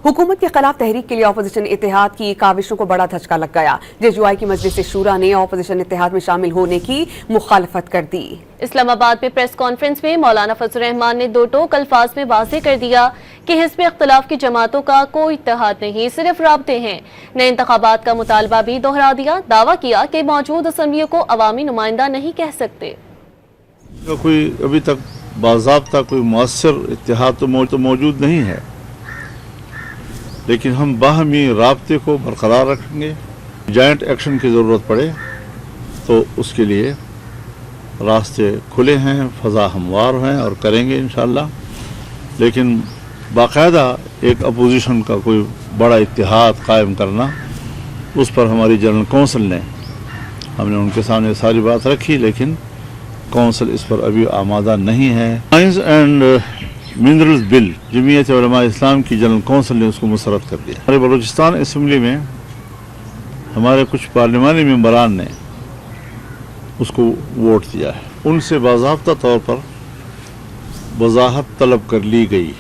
हुकूमत के खिलाफ तहरीक के लिए अपोजिशन इत्तेहाद की काविशों को बड़ा धचका लग गया। जेजुआई की मजलिस शूरा ने अपोजिशन इत्तेहाद में शामिल होने की मुखालफत कर दी। इस्लामाबाद में प्रेस कॉन्फ्रेंस में मौलाना फजल रहमान ने दो टोक अल्फाज में वाज़ेह कर दिया कि हिज़्ब इख्तिलाफ की जमातों का कोई इत्तेहाद नहीं, सिर्फ राब्ते हैं। नए इंतखाबात का मुतालबा भी दोहरा दिया। दावा किया कि मौजूद असम्बलियों को अवामी नुमाइंदा नहीं कह सकते। कोई अभी तक बाज़ाब्ता कोई मुअस्सर इत्तेहाद तो मौजूद नहीं है, लेकिन हम बाहमी राब्ते को बरकरार रखेंगे। जॉइंट एक्शन की ज़रूरत पड़े तो उसके लिए रास्ते खुले हैं, फ़ज़ा हमवार हैं और करेंगे इंशाअल्लाह। लेकिन बाकायदा एक अपोजिशन का कोई बड़ा इत्तेहाद कायम करना, उस पर हमारी जनरल कौंसिल ने, हमने उनके सामने सारी बात रखी, लेकिन कौंसिल इस पर अभी आमादा नहीं है। Science and minerals bill Jamiat Ulama इस्लाम की जनरल कौंसिल ने उसको मुसरत कर दिया। हमारे बलूचिस्तान असम्बली में हमारे कुछ पार्लिमानी मेंबरान ने उसको वोट दिया है। उनसे बाज़ाब्ता तौर पर वजाहत तलब कर ली गई।